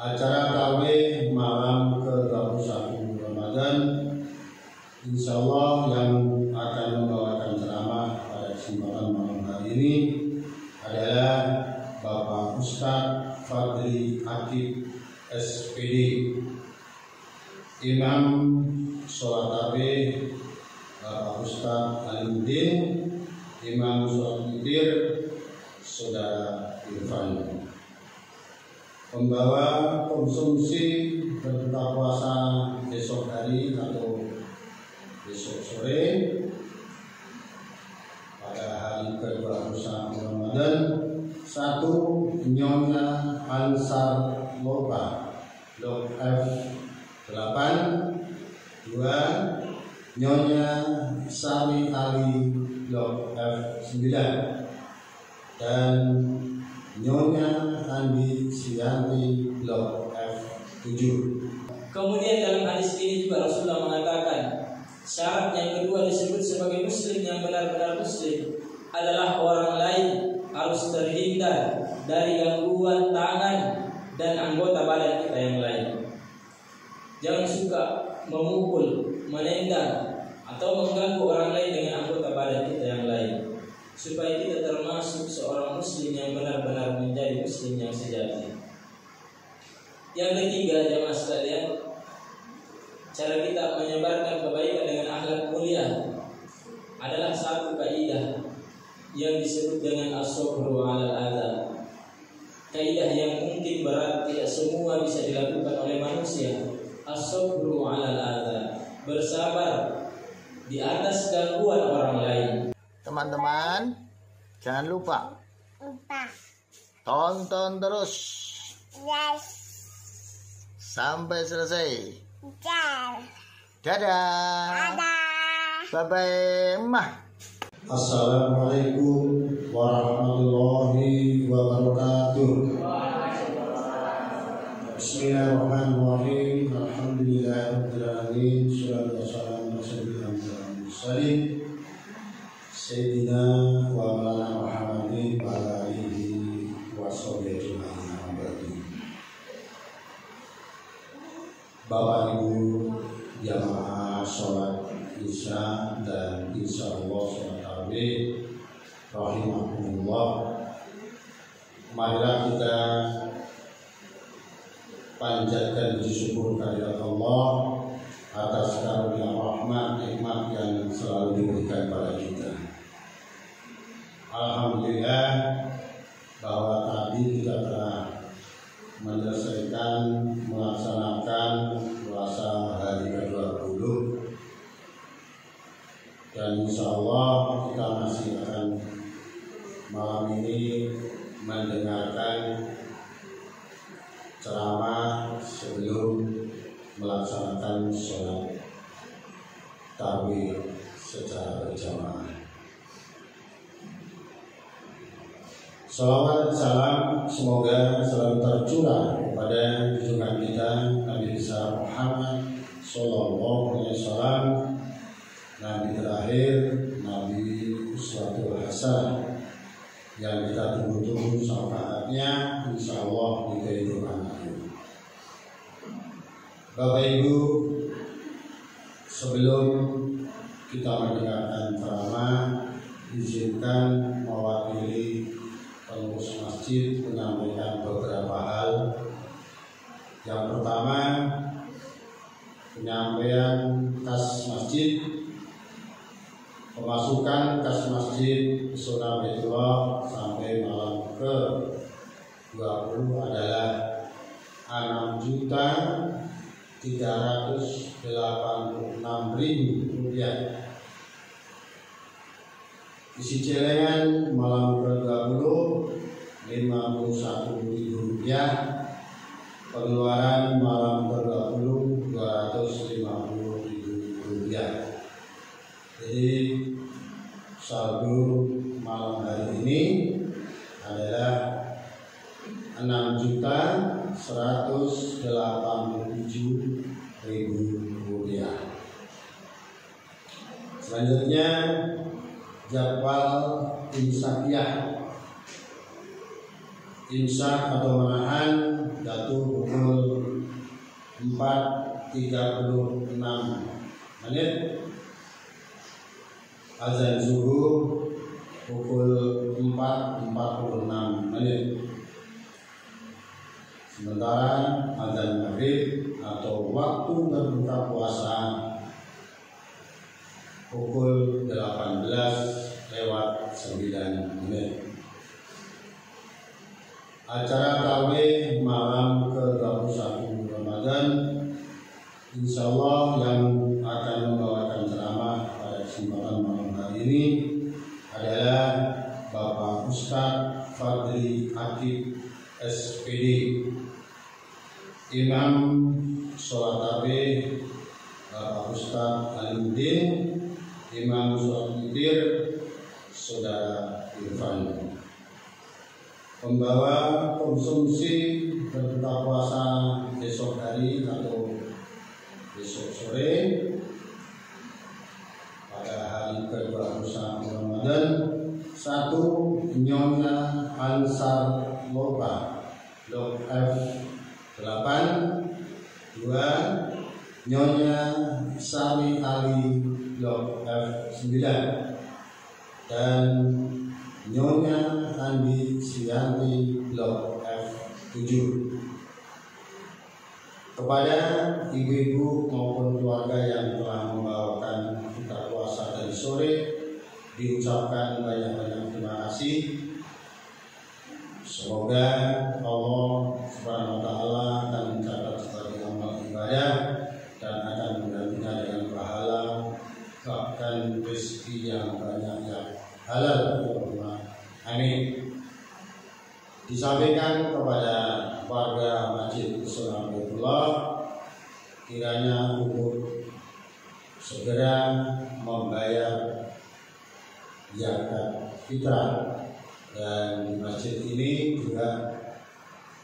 acara tarawih malam ke-21 Ramadan, insya Allah yang akan membawakan ceramah pada kesempatan malam hari ini adalah Bapak Ustadz Fadli Akib SPD, Imam sholat tarawih Bapak Ustadz Alimuddin, Imam sholat witir Saudara Irfan. Pembawa konsumsi berbuka puasa besok hari atau besok sore pada hari ke-21 Ramadan, 1 Nyonya Ansar Loba Blok F8, 2 Nyonya Sari Ali Blok F9, dan Nyonya Andi Sianti Blok F7. Kemudian dalam hadis ini juga Rasulullah mengatakan syarat yang kedua disebut sebagai muslim yang benar-benar muslim adalah orang lain harus terhindar dari gangguan tangan dan anggota badan kita yang lain. Jangan suka memukul, menendang atau mengganggu orang lain dengan anggota badan kita yang lain, supaya kita termasuk seorang muslim yang benar-benar menjadi muslim yang sejati. Yang ketiga, jemaah sekalian, cara kita menyebarkan kebaikan dengan akhlak mulia adalah satu kaidah yang disebut dengan as-sabru 'alal adza. Kaidah yang mungkin berat, tidak semua bisa dilakukan oleh manusia. As-sabru 'alal adza, bersabar di atas gangguan orang lain. Teman-teman, jangan lupa tonton terus sampai selesai. Dadah. Bye-bye. Assalamualaikum warahmatullahi wabarakatuh. Bismillahirrahmanirrahim. Alhamdulillahirabbil alamin. Shallallahu alaihi wasallam. Sayyidina wa maulana Muhammadin wa ala alihi wa sahbihi ajma'in. Bapak Ibu jamaah sholat Isya dan insya Allah sholat tarawih rahimahumullah, marilah kita panjatkan puji syukur kehadirat Allah atas karunia rahmat nikmat yang selalu diberikan pada kita. Alhamdulillah bahwa tadi kita telah menyelesaikan melaksanakan puasa hari ke-20, dan insya Allah kita masih akan malam ini mendengarkan ceramah sebelum melaksanakan sholat tarawih secara berjamaah. Salawat dan salam semoga selalu tercurah kepada junjungan kita Nabi besar Muhammad Sallallahu Alaihi Wasallam, Nabi terakhir, Nabi uswatul hasanah yang kita tunggu-tunggu syafaatnya insya Allah di kehidupan akhir. Bapak Ibu, sebelum kita mendengarkan ceramah, izinkan mewakili pengurus masjid menyampaikan beberapa hal. Yang pertama, penyampaian kas masjid. Pemasukan kas masjid Sunnah Baitullah sampai malam ke-20 adalah Rp6.386.000. Isi celengan malam ke-20 Rp51.000. Pengeluaran malam ke-20 Rp250.000. Jadi saldo malam hari ini adalah Rp6.187.000. Selanjutnya jadwal imsakiyah imsak atau menahan jatuh pukul 4.36 menit. Azan zuhur pukul 4.46 menit. Sementara azan maghrib atau waktu berbuka puasa pukul 18:09 menit. Acara tarawih malam ke-21 Ramadan insyaallah yang akan membawakan ceramah pada kesempatan malam hari ini adalah Bapak Ustadz Fadli Akib SPD, Imam sholat tarawih Bapak Ustadz Alimuddin, Imam sholat witir Saudara Irfan. Pembawa konsumsi berbuka puasa besok hari atau besok sore pada hari ke-21 Ramadan, 1 Nyonya Ansar Loba Blok F8, 2 Nyonya Sari Ali Blok F9, dan Nyonya Andi Sianti Blok F7. Kepada ibu-ibu maupun keluarga yang telah membawakan buka puasa dari sore, diucapkan banyak-banyak terima kasih. Semoga Allah Subhanahu wa taala akan mencatat sebagai amal ibadah dan akan menggantinya dengan pahala bahkan rezeki yang banyak yang halal. Amin. Disampaikan kepada warga Masjid Sunan Baitullah, kiranya untuk segera membayar zakat fitrah, dan di masjid ini juga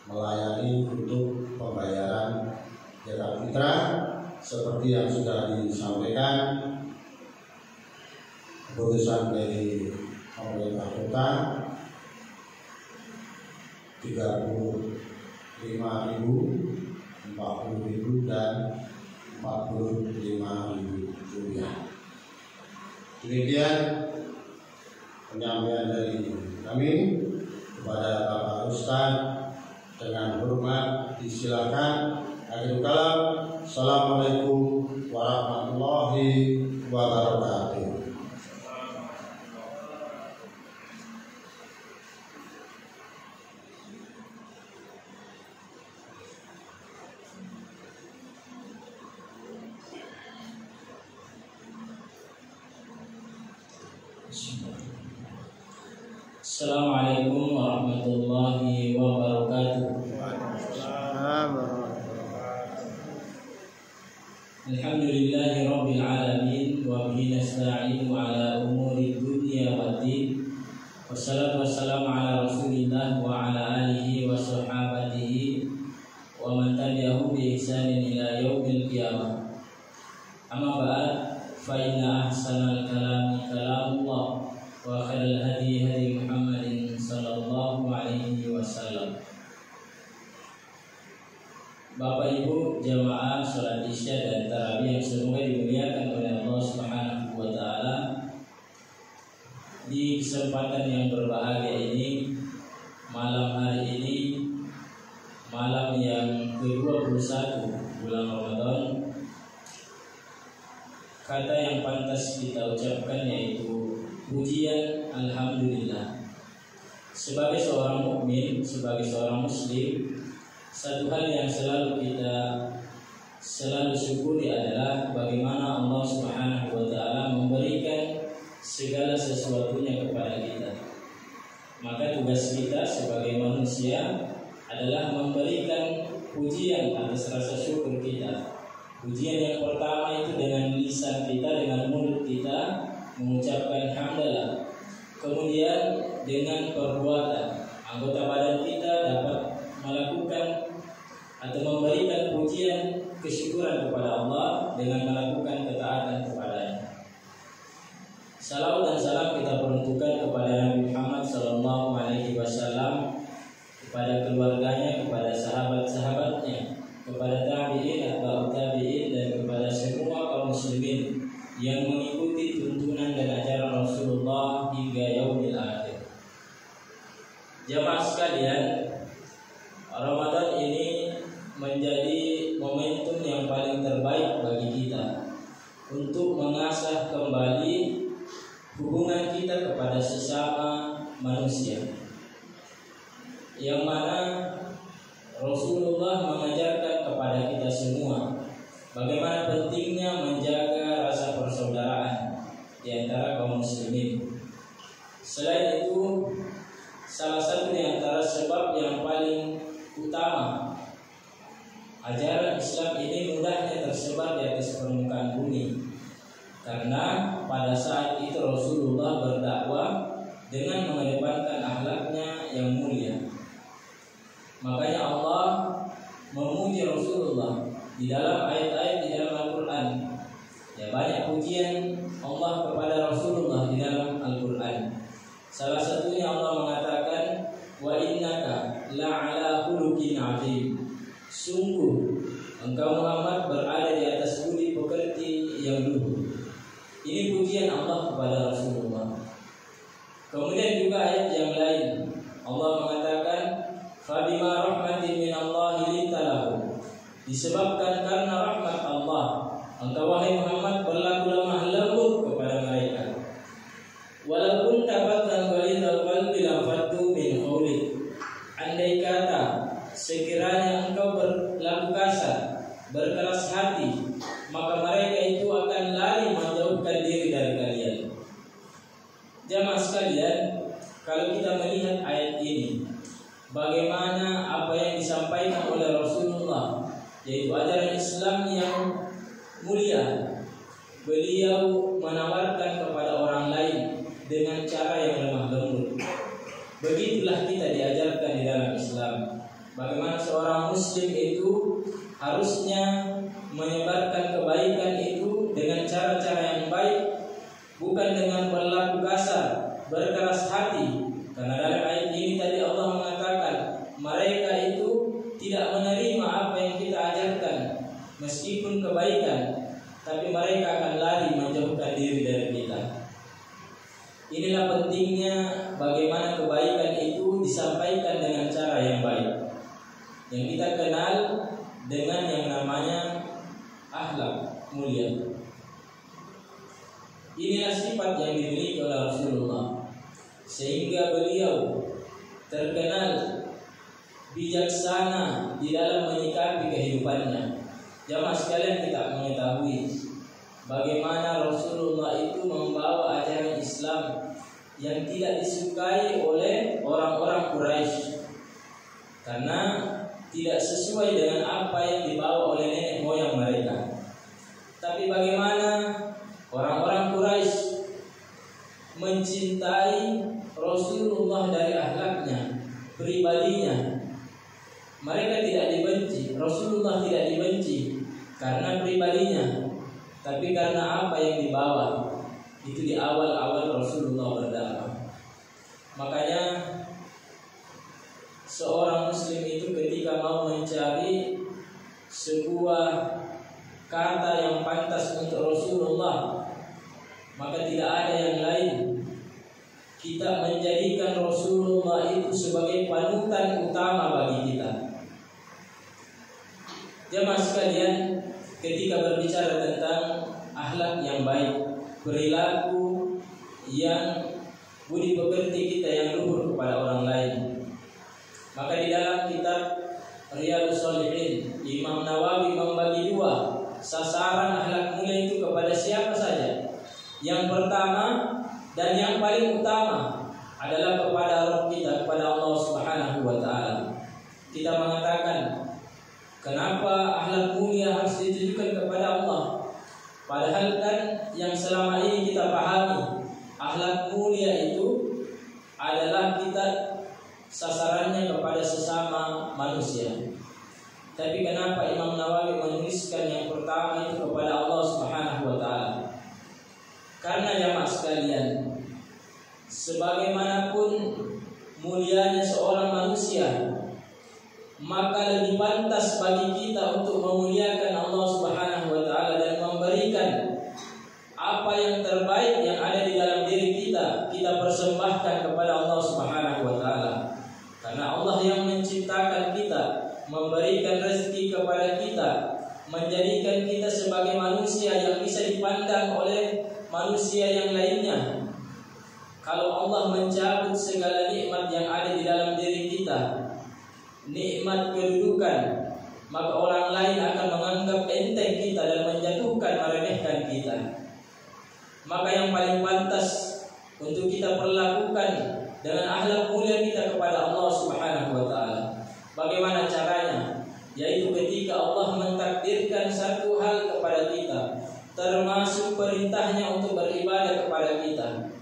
melayani untuk pembayaran zakat fitrah seperti yang sudah disampaikan keputusan dari pemerintah kota 35.000, 40.000 dan 45.000 rupiah. Demikian penyampaian dari kami kepada Bapak Ustadz. Dengan hormat disilakan. Akhirul kalam. Assalamualaikum warahmatullahi wabarakatuh. Assalamualaikum warahmatullahi wabarakatuh. Alhamdulillahi rabbil alamin wa bihi nasta'in ala umuri dunya waddin. Wassalatu wassalamu ala Rasulillah wa ala alihi wa sahabatihi wa man tabi'ahu bi ihsanin ila yaumil qiyamah. Amma ba'd, fa inna ahsanal kalami kalamullah wa khairal hadi hadi Muhammadin sallallahu alaihi wasallam. Bapak Ibu jamaah salat Isya dan tarawih yang semoga dimuliakan oleh Allah Subhanahu wa taala. Di kesempatan yang berbahagia ini, malam hari ini, malam yang ke-21 bulan Ramadan, kata yang pantas kita ucapkan yaitu pujian alhamdulillah. Sebagai seorang mukmin, sebagai seorang muslim, satu hal yang selalu kita syukuri adalah bagaimana Allah Subhanahu wa taala memberikan segala sesuatunya kepada kita. Maka tugas kita sebagai manusia adalah memberikan pujian atas rasa syukur kita. Pujian yang pertama itu dengan lisan kita, dengan mulut kita mengucapkan hamdalah. Kemudian dengan perbuatan anggota badan kita dapat melakukan atau memberikan pujian kesyukuran kepada Allah dengan melakukan ketaatan kepadanya. Salawat dan salam kita peruntukkan kepada Nabi Muhammad sallallahu alaihi wasallam, kepada keluarganya, kepada sahabat-sahabatnya, kepada tabi'in, atba'ut tabi'in, dan kepada semua kaum muslimin yang mengikuti tuntunan dan ajaran Rasulullah hingga yaumil akhir. Jamaah sekalian, Ramadan ini menjadi momentum yang paling terbaik bagi kita untuk mengasah kembali hubungan kita kepada sesama manusia, yang mana Rasulullah mengajarkan kepada kita semua bagaimana pentingnya menjaga rasa persaudaraan di antara kaum muslimin. Selain itu, salah satu di antara sebab yang paling utama ajaran Islam ini mudahnya tersebar di atas permukaan bumi, karena pada saat itu Rasulullah berdakwah dengan mengedepankan akhlaknya yang mulia. Makanya Allah memuji Rasulullah di dalam ayat-ayat di dalam Al-Quran. Ya, banyak pujian Allah kepada Rasulullah di dalam Al-Quran. Salah satunya Allah mengatakan, wa innaka la'ala khuluqin 'azim. Sungguh engkau Muhammad berada di atas budi pekerti yang luhur. Ini pujian Allah kepada Rasulullah. Kemudian juga ayat yang lain Allah mengatakan, fabima rahmatin minallahi linta lahum. Disebabkan karena rahmat Allah, engkau wahai Muhammad berlaku lemah lembut kepada mereka. Walaupun dapatkan ghalidhal qalbi lafaddu min hawlik. Andai kata sekiranya engkau berlaku kasar, berkeras hati, maka mereka itu akan lari menjauhkan diri dari kalian. Jamaah sekalian, kalau kita melihat ayat ini, bagaimana apa yang disampaikan oleh Rasulullah, yaitu ajaran Islam yang mulia, beliau menawarkan kepada orang lain dengan cara yang lemah lembut. Begitulah kita diajarkan di dalam Islam, bagaimana seorang muslim itu harusnya menyebarkan kebaikan itu dengan cara-cara yang baik, bukan dengan berlaku kasar, berkeras hati. Karena dalam ayat ini tadi Allah mengatakan mereka itu tidak menerima apa yang kita ajarkan, meskipun kebaikan, tapi mereka akan lari menjauhkan diri dari kita. Inilah pentingnya bagaimana kebaikan itu disampaikan dengan cara yang baik, yang kita kenal dengan yang namanya akhlak mulia. Inilah sifat yang dimiliki oleh Rasulullah, sehingga beliau terkenal bijaksana di dalam menyikapi kehidupannya. Jamaah sekalian, kita mengetahui bagaimana Rasulullah itu membawa ajaran Islam yang tidak disukai oleh orang-orang Quraisy, karena tidak sesuai dengan apa yang dibawa oleh nenek moyang mereka. Tapi bagaimana orang-orang Quraisy mencintai Rasulullah dari akhlaknya, pribadinya. Mereka tidak dibenci, Rasulullah tidak dibenci karena pribadinya, tapi karena apa yang dibawa. Itu di awal-awal Rasulullah berdakwah. Makanya seorang muslim itu ketika mau mencari sebuah kata yang pantas untuk Rasulullah, maka tidak ada yang lain. Kita menjadikan Rasulullah itu sebagai panutan utama bagi kita. Jemaah sekalian, ketika berbicara tentang akhlak yang baik, perilaku yang budi pekerti kita yang luhur kepada orang lain, maka di dalam kitab Riyadhus Shalihin, Imam Nawawi membagi dua sasaran akhlak mulia itu kepada siapa saja. Yang pertama dan yang paling utama adalah kepada Rabb kita, kepada Allah Subhanahu wa taala. Kita mengatakan, kenapa akhlak mulia harus ditujukan kepada Allah? Padahal kan yang selama ini kita pahami, akhlak mulia itu adalah kita sasarannya kepada sesama manusia. Tapi kenapa Imam Nawawi menuliskan yang pertama itu kepada Allah Subhanahu wa taala? Karena jamaah sekalian, sebagaimanapun mulianya seorang manusia, maka lebih pantas bagi kita untuk memuliakan Allah Subhanahu wa taala dan memberikan apa yang terbaik yang ada di dalam diri kita persembahkan kepada Allah Subhanahu wa taala. Karena Allah yang menciptakan kita, memberikan rezeki kepada kita, menjadikan kita sebagai manusia yang bisa dipandang oleh manusia yang lainnya. Kalau Allah mencabut segala nikmat yang ada di dalam diri kita, nikmat kedudukan, maka orang lain akan menganggap enteng kita dan menjatuhkan, meremehkan kita. Maka yang paling pantas untuk kita perlakukan dengan akhlak mulia kita kepada Allah Subhanahu wa taala. Bagaimana caranya? Yaitu ketika Allah mentakdirkan satu hal kepada kita, termasuk perintahnya untuk beribadah kepada kita,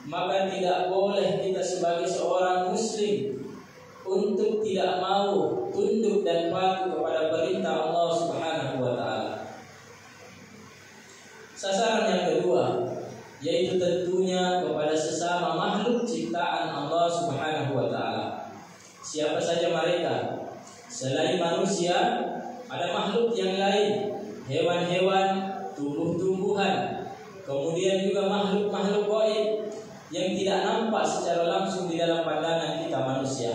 maka tidak boleh kita sebagai seorang muslim untuk tidak mau tunduk dan patuh kepada perintah Allah Subhanahu wa taala. Sasaran yang kedua yaitu tentunya kepada sesama makhluk ciptaan Allah Subhanahu wa taala. Siapa saja mereka? Selain manusia, ada makhluk yang lain, hewan-hewan, tumbuh-tumbuhan, kemudian juga makhluk-makhluk gaib yang tidak nampak secara langsung di dalam pandangan kita manusia.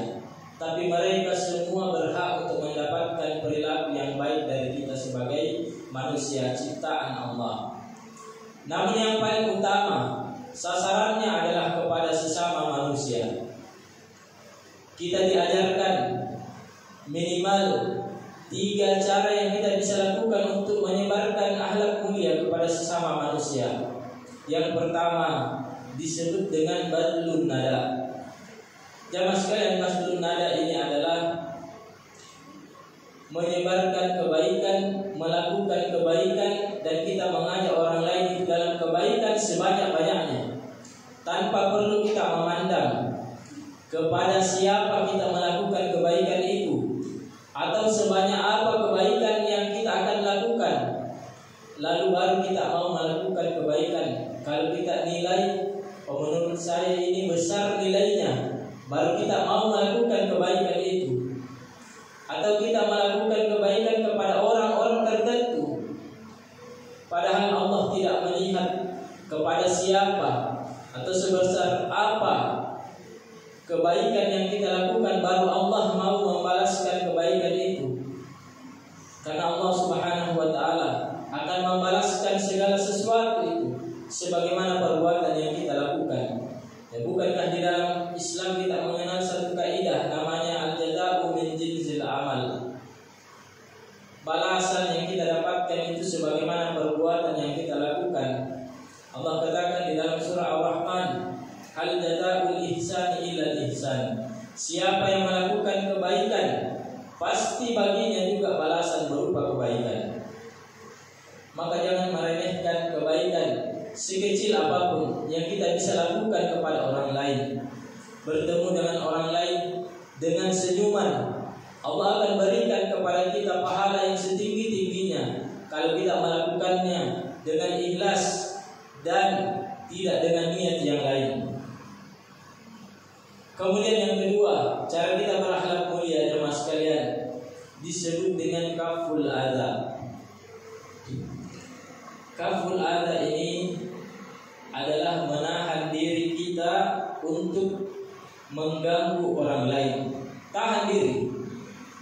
Tapi mereka semua berhak untuk mendapatkan perilaku yang baik dari kita sebagai manusia ciptaan Allah. Namun yang paling utama, sasarannya adalah kepada sesama manusia. Kita diajarkan minimal 3 cara yang kita bisa lakukan untuk menyebarkan akhlak mulia kepada sesama manusia. Yang pertama disebut dengan badlun nada. Jamaah sekalian, badlun nada ini adalah menyebarkan kebaikan, melakukan kebaikan, dan kita mengajak orang lain dalam kebaikan sebanyak-banyaknya, tanpa perlu kita memandang kepada siapa kita melakukan kebaikan itu, atau sebanyak apa kebaikan yang kita akan lakukan. Lalu baru kita mau melakukan kebaikan. Kalau kita nilai, oh menurut saya ini besar nilainya, baru kita mau melakukan kebaikan itu. Atau kita melakukan kebaikan kepada orang-orang tertentu, padahal Allah tidak melihat kepada siapa atau sebesar apa kebaikan yang kita lakukan, baru Allah mau membalaskan kebaikan itu. Karena Allah Subhanahu wa taala akan membalaskan segala sesuatu itu sebagaimana perbuatan yang kita lakukan. Ya, bukankah di dalam Islam kita mengenal satu kaidah namanya al-jazā'u min jinsil amal. Balasan yang kita dapatkan itu sebagaimana perbuatan yang kita lakukan. Allah katakan di dalam surah Ar-Rahman, hal jazaa'ul ihsani illa ihsan. Siapa yang melakukan kebaikan, pasti baginya juga balasan berupa kebaikan. Maka jangan meremehkan kebaikan sekecil apapun yang kita bisa lakukan kepada orang lain. Bertemu dengan orang lain dengan senyuman, Allah akan berikan kepada kita pahala yang setinggi-tingginya kalau kita melakukannya dengan ikhlas dan tidak dengan niat yang lain. Kemudian yang kedua, cara kita berakhlak mulia jemaah sekalian disebut dengan kaful adza. Kaful adza ini adalah menahan diri kita untuk mengganggu orang lain. Tahan diri.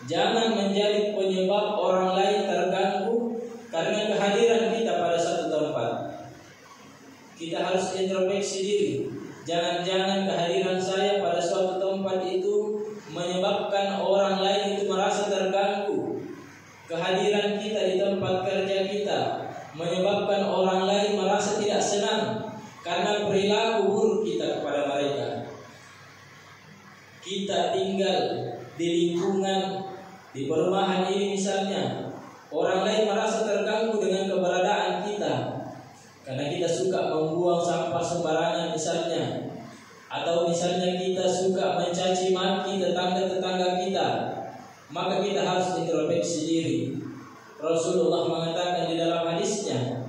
Jangan menjadi penyebab orang lain terganggu karena kehadiran kita pada satu tempat. Kita harus introspeksi diri. Jangan-jangan kehadiran saya pada suatu tempat itu menyebabkan orang lain itu merasa terganggu. Kehadiran kita di tempat kerja kita menyebabkan orang lain merasa tidak senang karena perilaku buruk kita kepada mereka. Kita tinggal di lingkungan, di perumahan ini misalnya, orang lain merasa terganggu dengan keberadaan kita karena kita suka membuang sampah sembarangan misalnya, atau misalnya kita suka mencaci maki tetangga-tetangga kita. Maka kita harus introspeksi diri. Rasulullah mengatakan di dalam hadisnya,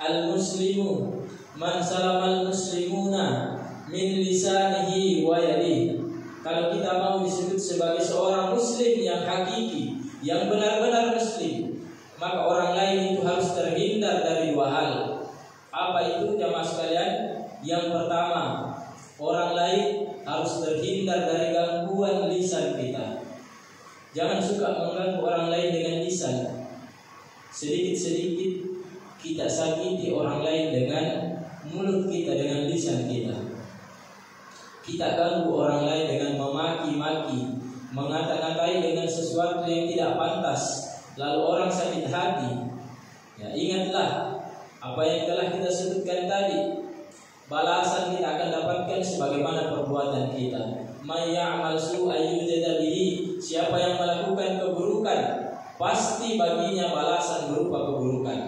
al-muslimu man salamal muslimuna min lisanihi wa yadihi. Kalau kita mau disebut sebagai seorang muslim yang hakiki, yang benar-benar muslim, maka orang lain itu harus terhindar dari dua hal. Apa itu jamaah sekalian? Yang pertama, orang lain harus terhindar dari gangguan lisan kita. Jangan suka mengganggu orang lain dengan lisan. Sedikit-sedikit kita sakiti orang lain dengan mulut kita, dengan lisan kita. Kita ganggu orang lain dengan memaki-maki, mengata-ngatai dengan sesuatu yang tidak pantas, lalu orang sakit hati. Ya, ingatlah apa yang telah kita sebutkan tadi. Balasan kita akan dapatkan sebagaimana perbuatan kita. May ya'mal su'an yujza bihi. Siapa yang melakukan keburukan, pasti baginya balasan berupa keburukan.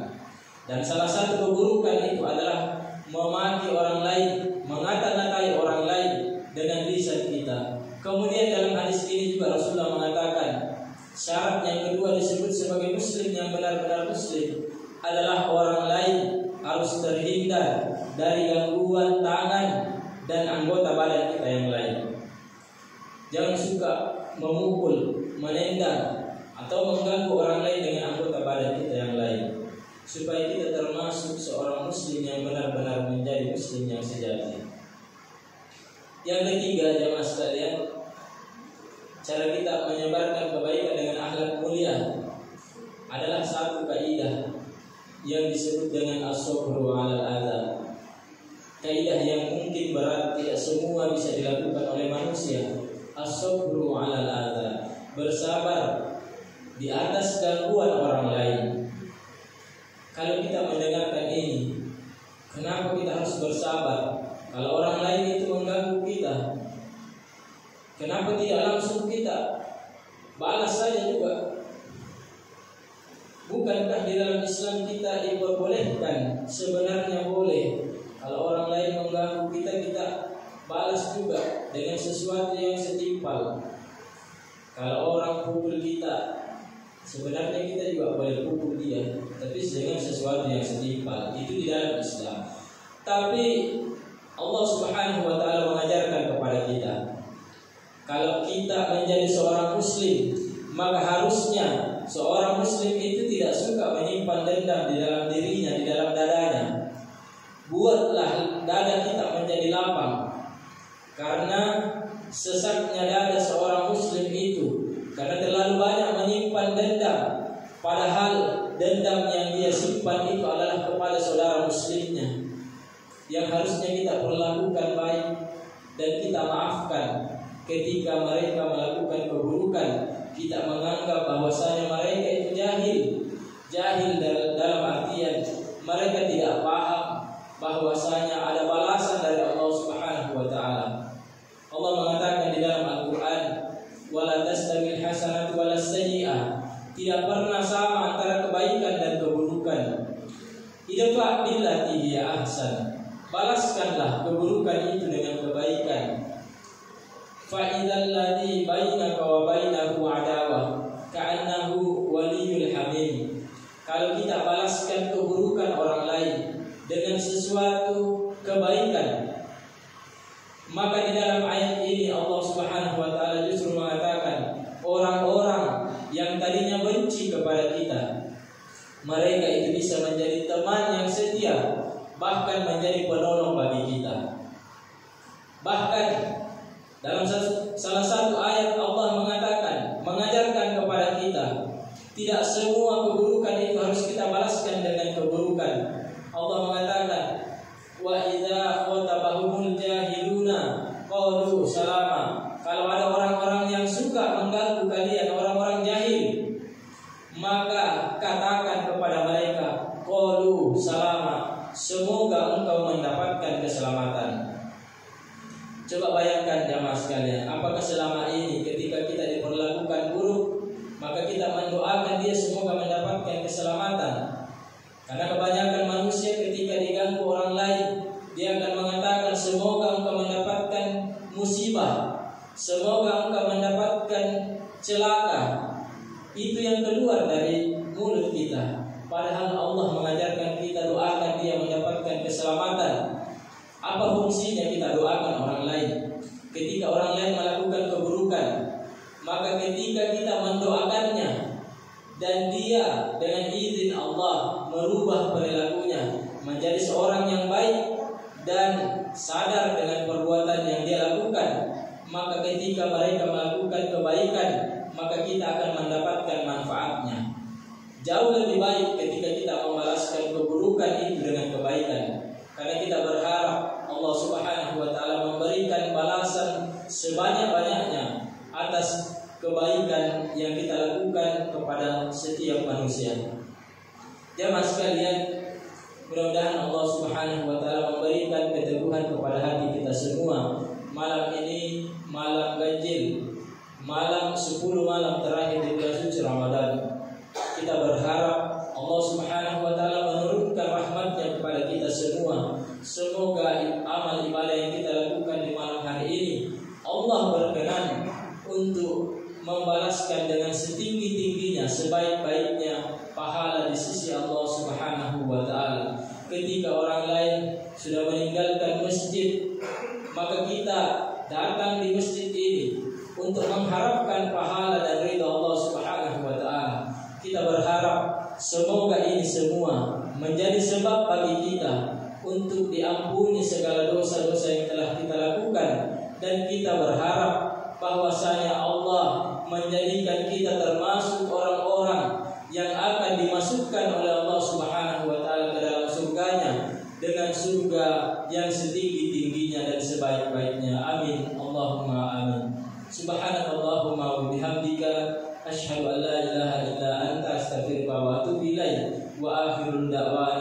Dan salah satu keburukan itu adalah memaki orang lain, mengata-ngatai orang lain dengan lisan kita. Kemudian dalam hadis ini juga Rasulullah mengatakan, syarat yang kedua disebut sebagai muslim yang benar-benar muslim adalah orang lain harus terhindar dari gangguan tangan dan anggota badan kita yang lain. Jangan suka memukul, menendang, atau mengganggu orang lain dengan anggota badan kita yang lain, supaya kita termasuk seorang muslim yang benar-benar menjadi muslim yang sejati. Yang ketiga jamaah sekalian, cara kita menyebarkan kebaikan dengan akhlak mulia adalah satu kaidah yang disebut dengan as-sabru 'alal adza. Kaidah yang mungkin berat, tidak semua bisa dilakukan oleh manusia. As-sabru 'alal adza, bersabar di atas gangguan orang lain. Kalau kita mendengarkan ini, kenapa kita harus bersabar? Kalau orang lain itu mengganggu kita, kenapa tidak langsung kita balas saja juga? Bukankah di dalam Islam kita diperbolehkan? Sebenarnya boleh. Kalau orang lain mengganggu kita, kita balas juga dengan sesuatu yang setimpal. Kalau orang pukul kita, sebenarnya kita juga boleh pukul dia, tapi dengan sesuatu yang setimpal. Itu di dalam Islam. Tapi Allah Subhanahu wa taala mengajarkan kepada kita, kalau kita menjadi seorang muslim, maka harusnya seorang muslim itu tidak suka menyimpan dendam di dalam dirinya, di dalam dadanya. Buatlah dada kita menjadi lapang, karena sesaknya dada seorang muslim itu karena terlalu banyak menyimpan dendam, padahal dendam yang dia simpan itu adalah kepada saudara muslimnya, yang harusnya kita perlakukan baik dan kita maafkan. Ketika mereka melakukan keburukan, kita menganggap bahwasanya mereka itu jahil dalam artian mereka tidak paham bahwasanya ada balasan dari Allah Subhanahu wa taala. Allah mengatakan di dalam Al-Qur'an, wala tastawil hasanatu walas sayyi'ah. Tidak pernah sama antara kebaikan dan keburukan. Idfa' billati hiya ahsan. Balaskanlah keburukan itu dengan kebaikan. Fa idzal ladzi bainaka wa bainahu adawah ka'annahu waliyyul hamim. Kalau kita balaskan keburukan orang lain dengan sesuatu kebaikan, maka di dalam ayat ini Allah Subhanahu wa taala justru mengatakan orang-orang yang tadinya benci kepada kita, mereka itu bisa menjadi teman yang setia, bahkan menjadi penolong bagi kita. Bahkan dalam salah satu ayat Allah mengatakan, mengajarkan kepada kita, tidak semua keburukan itu harus kita balaskan dengan keburukan. Allah mengatakan, wa idza khatabahumul jahiluna qalu salama. Kalau ada orang-orang yang suka mengganggu kalian, orang-orang jahil, maka katakan kepada mereka, qalu salama, semoga engkau mendapatkan keselamatan. Coba bayangkan jamaah sekalian, apakah selama ini ketika kita diperlakukan buruk, maka kita mendoakan dia semoga mendapatkan keselamatan? Karena kebanyakan manusia ketika diganggu orang lain, dia akan mengatakan semoga engkau mendapatkan musibah, semoga engkau mendapatkan celaka. Itu yang keluar dari mulut kita. Padahal Allah mengajarkan kita doakan dia mendapatkan keselamatan. Apa fungsinya kita doakan orang lain? Ketika orang lain melakukan keburukan, dia dengan izin Allah merubah perilakunya menjadi seorang yang baik dan sadar dengan perbuatan yang dia lakukan, maka ketika mereka melakukan kebaikan, maka kita akan mendapatkan manfaatnya. Jauh lebih baik ketika kita membalaskan keburukan itu dengan kebaikan, karena kita berharap Allah Subhanahu wa taala memberikan balasan sebanyak-banyaknya atas kebaikan yang kita lakukan kepada setiap manusia. Jamaah sekalian, mudah-mudahan Allah Subhanahu wa taala memberikan keteguhan kepada hati kita semua. Malam ini malam ganjil, malam 10 malam terakhir di bulan suci Ramadan. Kita berharap Allah Subhanahu wa taala menurunkan rahmat-Nya kepada kita semua. Semoga amal ibadah yang kita lakukan di malam hari ini Allah berkenan untuk membalaskan dengan setinggi-tingginya, sebaik-baiknya pahala di sisi Allah Subhanahu wa taala. Ketika orang lain sudah meninggalkan masjid, maka kita datang di masjid ini untuk mengharapkan pahala dan ridha Allah Subhanahu wa taala. Kita berharap semoga ini semua menjadi sebab bagi kita untuk diampuni segala dosa-dosa yang telah kita lakukan, dan kita berharap bahwasanya Allah menjadikan kita termasuk orang-orang yang akan dimasukkan oleh Allah Subhanahu wa taala ke dalam surganya dengan surga yang setinggi-tingginya dan sebaik-baiknya. Amin. Allahumma amin. Subhanallahumma wa bihamdika asyhadu an la ilaha illa anta astaghfiruka wa atubu ilaik. Wa akhirul da'wana